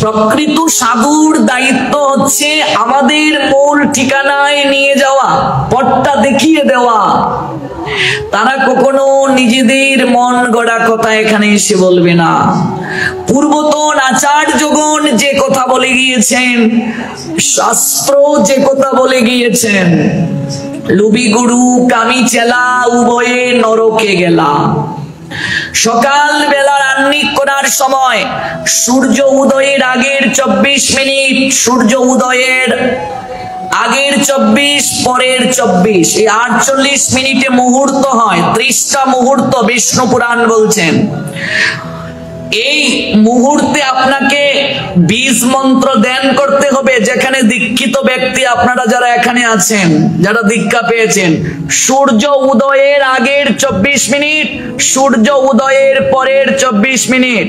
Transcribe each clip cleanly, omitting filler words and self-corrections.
প্রকৃত সাধুর দায়িত্ব হচ্ছে আমাদের মূল ঠিকানায় নিয়ে যাওয়া, পথটা দেখিয়ে দেওয়া। তারা কখনো নিজেদের মন গড়া কথা এখানে এসে বলবে না। পূর্বতন আচার্যগণ যে কথা বলে গিয়েছেন, শাস্ত্র যে কথা বলে গিয়েছেন, লুবি গুরু কামি চেলা উভয়ে নরকে গেলা। সকাল বেলার আহ্নিক করার সময় সূর্য উদয়ের আগের 24 মিনিট, সূর্য উদয়ের আগের 24, পরের 24, এই 48 মিনিটে মুহূর্ত হয়, 30টা মুহূর্ত বিষ্ণু পুরাণ বলছেন। এই মুহূর্তে আপনাকে বীজ মন্ত্র ধ্যান করতে হবে। যেখানে দীক্ষিত ব্যক্তি আপনারা যারা এখানে আছেন, যারা দীক্ষা পেয়েছেন, সূর্য উদয়ের আগের 24 মিনিট, সূর্য উদয়ের পরের 24 মিনিট।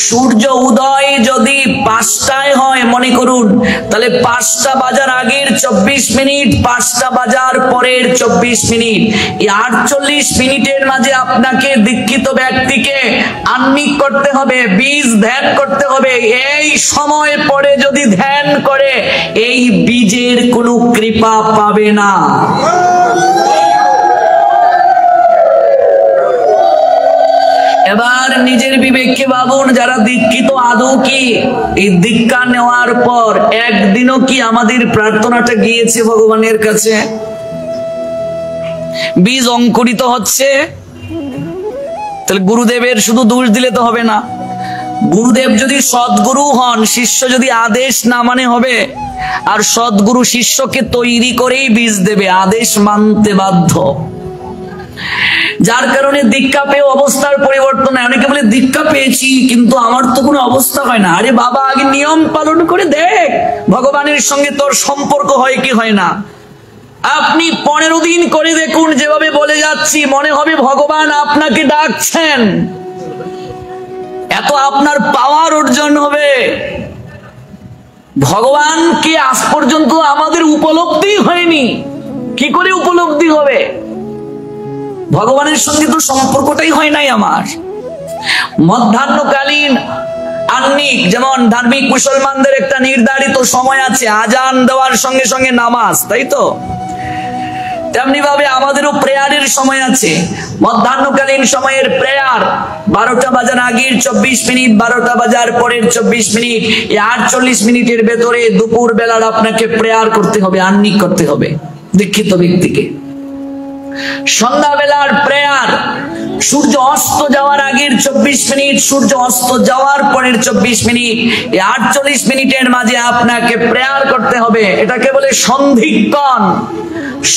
সূর্য উদয় যদি 5টায় হয় মনে করুন, তাহলে 5টা বাজার আগের 24 মিনিট, 5টা বাজার পরের 24 মিনিট, এই 48 মিনিটের মাঝে আপনাকে দীক্ষিত ব্যক্তিকে আহ্নিক করতে হবে, বীজ ধ্যান করতে হবে। এই সময় পরে যদি ধ্যান করে এই বীজের কোনো কৃপা পাবে না। এবার নিজের বিবেককে ভাবুন, যারা দীক্ষিত আদৌ কি এই দীক্ষা নেওয়ার পর একদিনও কি আমাদের প্রার্থনাটা গিয়েছে ভগবানের কাছে? বীজ অঙ্কুরিত হচ্ছে, তাহলে গুরুদেবের শুধু দোষ দিলে তো হবে না। গুরুদেব যদি সদ্গুরু হন, শিষ্য যদি আদেশ না মানে হবে। আর সদ্গুরু শিষ্যকে তৈরি করেই বীজ দেবে, আদেশ মানতে বাধ্য। যার কারণে দীক্ষা পেয়ে অবস্থার পরিবর্তন হয়। অনেকে বলে দীক্ষা পেয়েছি কিন্তু আমার তো কোনো অবস্থা হয় না। আরে বাবা, আগে নিয়ম পালন করে দেখ ভগবানের সঙ্গে তোর সম্পর্ক হয় কি হয় না। আপনি 15 দিন করে দেখুন, যেভাবে বলে যাচ্ছি মনে হবে ভগবান আপনাকে ডাকছেন, এত আপনার পাওয়ার অর্জন হবে। ভগবানকে আজ পর্যন্ত আমাদের উপলব্ধি হয়নি, কি করে উপলব্ধি হবে? ভগবানের সঙ্গে তো সম্পর্কটাই হয় নাই আমার। মধ্যাহ্নকালীন আহ্নিক, যেমন ধার্মিক মুসলমানদের একটা নির্ধারিত সময় আছে, আজান দেওয়ার সঙ্গে সঙ্গে নামাজ, তাই তো? তেমনি ভাবে আমাদেরও প্রেয়ারের সময় আছে। মধ্যাহ্নকালীন সময়ের প্রেয়ার 12টা বাজার আগের 24 মিনিট, 12টা বাজার পরের 24 মিনিট, এই 48 মিনিটের ভেতরে দুপুর বেলার আপনাকে প্রেয়ার করতে হবে, আহ্নিক করতে হবে দীক্ষিত ব্যক্তিকে। সন্ধ্যাবেলার প্রেয়ার সূর্য অস্ত যাওয়ার আগের 24 মিনিট, সূর্য অস্ত যাওয়ার পরের 24 মিনিট, এই 48 মিনিটের মাঝে আপনাকে প্রেয়ার করতে হবে। এটাকে বলে সন্ধিক্ষণ।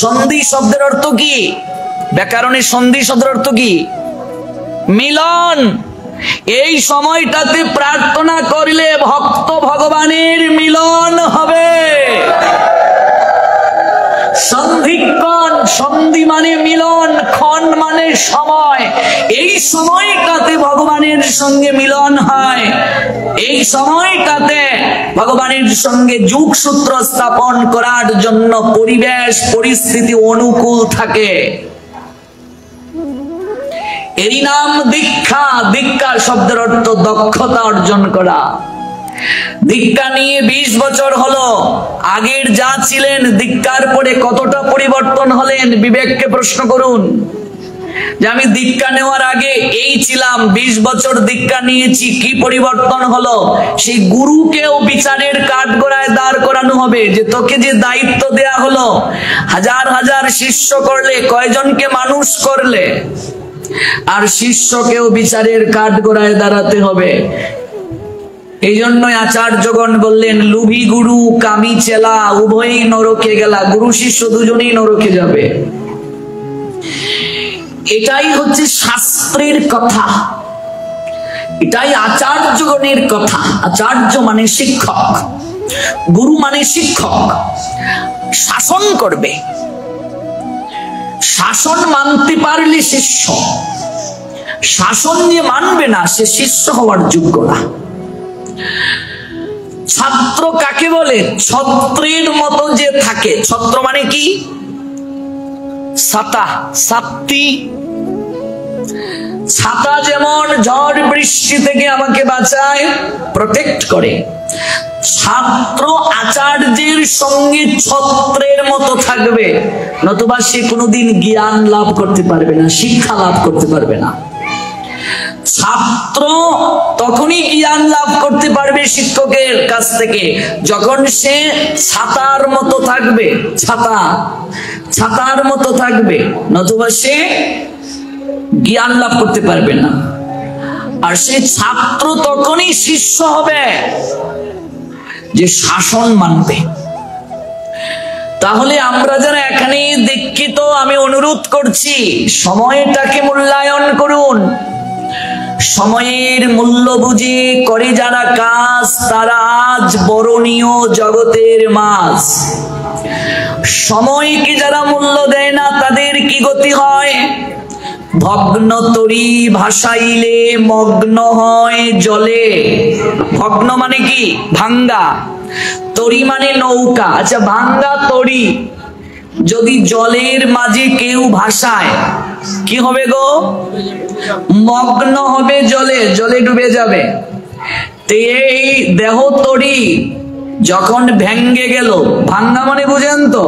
সন্ধি শব্দের অর্থ কি? ব্যাকরণে সন্ধি শব্দের অর্থ কি? মিলন। এই সময়টাতে প্রার্থনা করলে ভক্ত ভগবানের মিলন হবে। সন্ধিক্ষণ, সন্ধি মানে মিলন, ক্ষণ মানে সময়। এই সময়টাতে ভগবানের সঙ্গে মিলন হয়, এই সময়টাতে ভগবানের সঙ্গে যোগসূত্র স্থাপন করার জন্য পরিবেশ পরিস্থিতি অনুকূল থাকে। এরই নাম দীক্ষা। দীক্ষা শব্দের অর্থ দক্ষতা অর্জন করা। দীক্ষা নিয়ে 20 বছর হলো, আগের যা ছিলেন দীক্ষার পরে কতটা পরিবর্তন হলেন? বিবেককে প্রশ্ন করুন যে আমি দীক্ষা নেওয়ার আগে এই ছিলাম, 20 বছর দীক্ষা নিয়েছি, কি পরিবর্তন হলো? সেই গুরুকেও বিচারের কাঠগড়ায় দাঁড় করানো হবে যে তোকে যে দায়িত্ব দেয়া হলো, হাজার হাজার শিষ্য করলে, কয়জনকে মানুষ করলে? আর শিষ্যকেও বিচারের কাঠগড়ায় দাঁড়াতে হবে। এই জন্যই আচার্যগণ বললেন লুভি গুরু কামি চেলা উভয়ই নরকে গেলা। গুরু শিষ্য দুজনেই নরকে যাবে। এটাই হচ্ছে শাস্ত্রের কথা, এটাই আচার্যগণের কথা। আচার্য মানে শিক্ষক, গুরু মানে শিক্ষক। শাসন করবে, শাসন মানতে পারলে শিষ্য, শাসন যে মানবে না সে শিষ্য হওয়ার যোগ্য না। ছাত্র কাকে বলে? ছত্রের মতো যে থাকে। ছত্র মানে কি? ছাতা, ছাত্রী। ছাতা যেমন ঝড় বৃষ্টি থেকে আমাকে বাঁচায়, প্রোটেক্ট করে, ছাত্র আচার্যের সঙ্গে ছত্রের মতো থাকবে, নতুবা সে কোনোদিন জ্ঞান লাভ করতে পারবে না, শিক্ষা লাভ করতে পারবে না। ছাত্র তখনই জ্ঞান লাভ করতে পারবে শিক্ষকের কাছ থেকে যখন সে ছাতার মতো থাকবে, ছাতার মতো থাকবে, নতুবা সে জ্ঞান লাভ করতে পারবে না। আর সে ছাত্র তখনই শিষ্য হবে যে শাসন মানবে। তাহলে আমরা যারা এখানে দীক্ষিত, আমি অনুরোধ করছি সময়টাকে মূল্যায়ন করুন। সময়ের মূল্য বুঝে করে যারা কাজ, তারা আজ বরণীয় জগতের মাছ। সময়কে যারা মূল্য দেয় না, তাদের কি গতি হয়? ভগ্ন তরী ভাসাইলে মগ্ন হয় জলে। ভগ্ন মানে কি? ভাঙ্গা। তরী মানে নৌকা। আচ্ছা, ভাঙ্গা তরী যদি জলের মাঝে কেউ ভাসায়, কি হবে গো? মগ্ন হবে জলে, জলে ডুবে যাবে। এই দেহ তরী যখন ভেঙ্গে গেল, ভাঙ্গা মানে বুঝেন তো,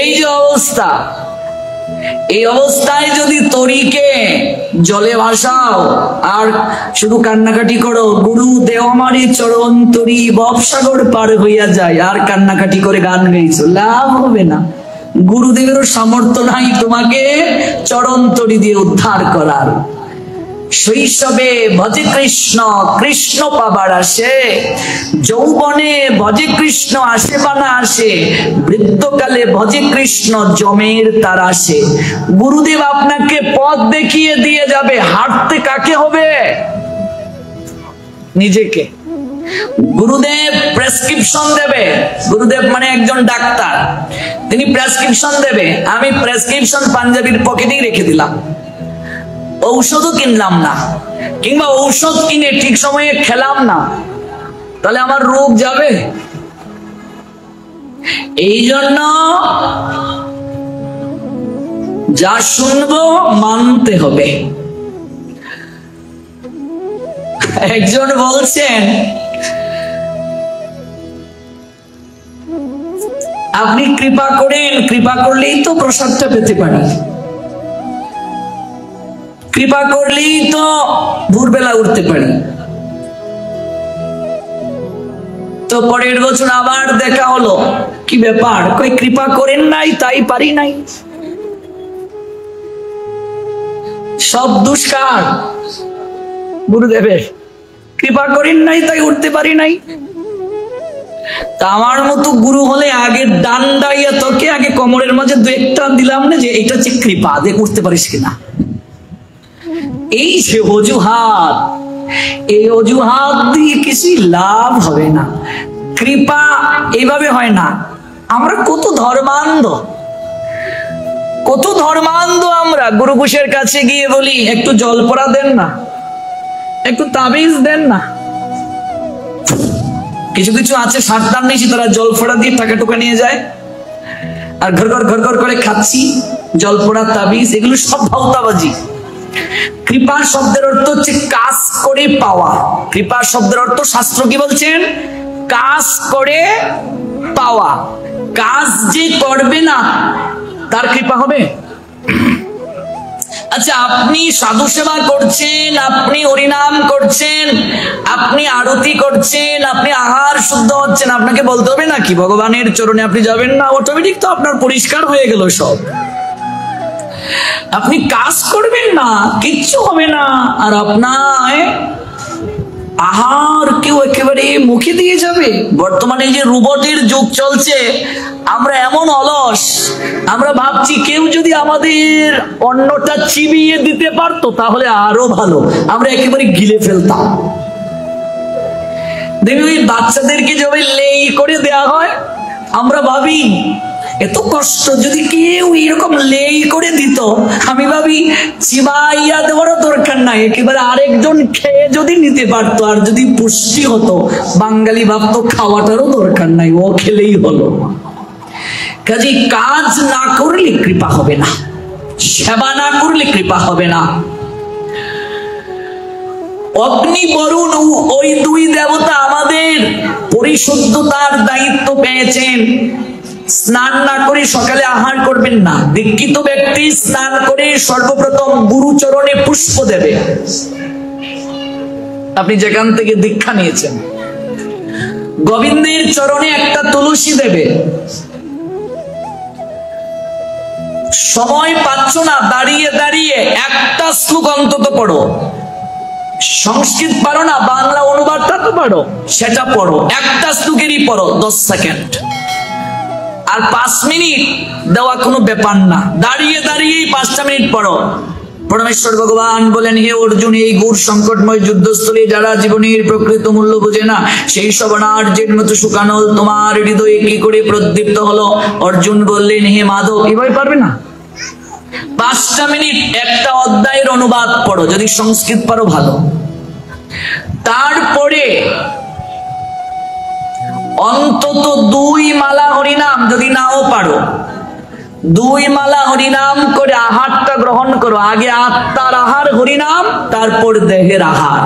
এই যে অবস্থা, এই অবস্থায় যদি তরীকে জলে ভাসাও আর শুধু কান্নাকাটি করো, গুরু দেও আমারে চরণ তরী ভবসাগর পার হইয়া যায়, আর কান্নাকাটি করে গান গাইছো, লাভ হবে না। গুরুদেবেরও সামর্থ্য নাই তোমাকে চরণ তরী দিয়ে উদ্ধার করার। শৈশবে ভজে কৃষ্ণ, কৃষ্ণ পাবার আসে, যৌবনে ভজে কৃষ্ণ আসে বা না আসে, বৃদ্ধকালে ভজে কৃষ্ণ জমের তার আসে। গুরুদেব আপনাকে পথ দেখিয়ে দিয়ে যাবে, হাঁটতে কাকে হবে? নিজেকে। গুরুদেব প্রেসক্রিপশন দেবে, গুরুদেব মানে একজন ডাক্তার, তিনি প্রেসক্রিপশন দেবে। আমি প্রেসক্রিপশন পাঞ্জাবির পকেটেই রেখে দিলাম, ঔষধও কিনলাম না, কিংবা ঔষধ কিনে ঠিক সময়ে খেলাম না, তাহলে আমার রোগ যাবে? এই জন্য যা শুনবো মানতে হবে। একজন বলছেন, আপনি কৃপা করেন, কৃপা করলেই তো প্রসাদটা পেতে পারি, কৃপা করলেই তো ভোরবেলা উঠতে পারি। তো পরের বছর আবার দেখা হলো, কি ব্যাপার? কই কৃপা করেন নাই তাই পারি নাই। সব দুষ্কার গুরুদেবের, কৃপা করেন নাই তাই উঠতে পারি নাই। তা আমার মতো গুরু হলে আগে ডান্ডাইয়া তোকে আগে কোমরের মাঝে দু একটা দিলাম না, যে এটা হচ্ছে কৃপা, দেখ উঠতে পারিস কিনা। এই যে অজুহাত, এই অজুহাত দিয়ে কিছু লাভ হবে না। কৃপা এইভাবে হয় না। আমরা কত ধর্মান্ধ, কত ধর্মান্ধ আমরা। গুরু ঘোষের কাছে গিয়ে বলি, একটু জল পড়া দেন না, একটু তাবিজ দেন না। কিছু কিছু আছে সারদার নেই, তারা জল ফোড়া দিয়ে টাকা টুকা নিয়ে যায়, আর ঘর ঘর ঘর ঘর করে খাচ্ছি জল পোড়া তাবিজ, এগুলো সব ভাওতাবাজি। কৃপা শব্দের অর্থ হচ্ছে কাজ করে পাওয়া। কৃপা শব্দের অর্থ শাস্ত্র কি বলছেন? কাজ করে পাওয়া। কাজ যে করবে না তার কৃপা হবে? আচ্ছা, আপনি সাধু সেবা করছেন, আপনি হরিনাম করছেন, আপনি আরতি করছেন, আপনি আহার শুদ্ধ হচ্ছেন, আপনাকে বলতে হবে নাকি ভগবানের চরণে আপনি যাবেন না? অটোমেটিক তো আপনার পরিষ্কার হয়ে গেল সব। আপনি কাজ করবেন না, কিচ্ছু হবে না, আর আপনার আহার কেউ একেবারে মুখে দিয়ে যাবে। বর্তমানে এই যে রোবটের যুগ চলছে, আমরা এমন অলস, আমরা ভাবছি কেউ যদি আমাদের অন্নটা চিবিয়ে দিতে পারতো তাহলে আরো ভালো, আমরা একেবারে গিলে ফেলতাম। দেখবি ওই বাচ্চাদেরকে যেভাবে লেই করে দেয়া হয়, আমরা ভাবি এত কষ্ট, যদি কেউ এরকম লেই করে দিত, আমি ভাবি চিবাইয়া দেওয়ারও দরকার নাই, একেবারে আরেকজন খেয়ে যদি নিতে পারতো, আর যদি পুষ্টি হতো, বাঙালি ভাবতো খাওয়াটারও দরকার নাই, ও খেলেই হলো। কাজে কাজ না করলে কৃপা হবে না, সেবা না করলে কৃপা হবে না। অগ্নি বরুণ ওই দুই দেবতা আমাদের পরিশুদ্ধতার দায়িত্ব পেয়েছেন। স্নান না করে সকালে আহার করবেন না। দীক্ষিত ব্যক্তি স্নান করে সর্বপ্রথম গুরুচরণে পুষ্প দেবে। আপনি যেখান থেকে দীক্ষা নিয়েছেন, গোবিন্দের চরণে একটা তুলসী দেবে। সময় পাচ্ছ না, দাঁড়িয়ে দাঁড়িয়ে একটা শ্লোক অন্তত পড়ো। সংস্কৃত পারো না, বাংলা অনুবাদটা তো পারো, সেটা পড়ো। একটা শ্লোকেরই পড়ো 10 সেকেন্ড। আর 5 মিনিট দেওয়া কোনো ব্যাপার না, দাঁড়িয়ে দাঁড়িয়েই 5টা মিনিট পড়ো। পরমেশ্বর ভগবান বলেন, হে অর্জুন, এই ঘোর সংকটময় যুদ্ধস্থলে যারা জীবনের প্রকৃত মূল্য বোঝে না, সেই সব অনার্যের মতো শুকানো তোমার হৃদয়ে কি করে প্রদীপ্ত হলো? অর্জুন বললেন, হে মাধব। এভাবে পারবে না? 5টা মিনিট একটা অধ্যায়ের অনুবাদ পড়ো, যদি সংস্কৃত পারো ভালো। তারপরে অন্তত 2 মালা হরিনাম, যদি নাও পারো 2 মালা হরিনাম করে আহারটা গ্রহণ করো। আগে আত্মার আহার হরিনাম, তারপর দেহের আহার।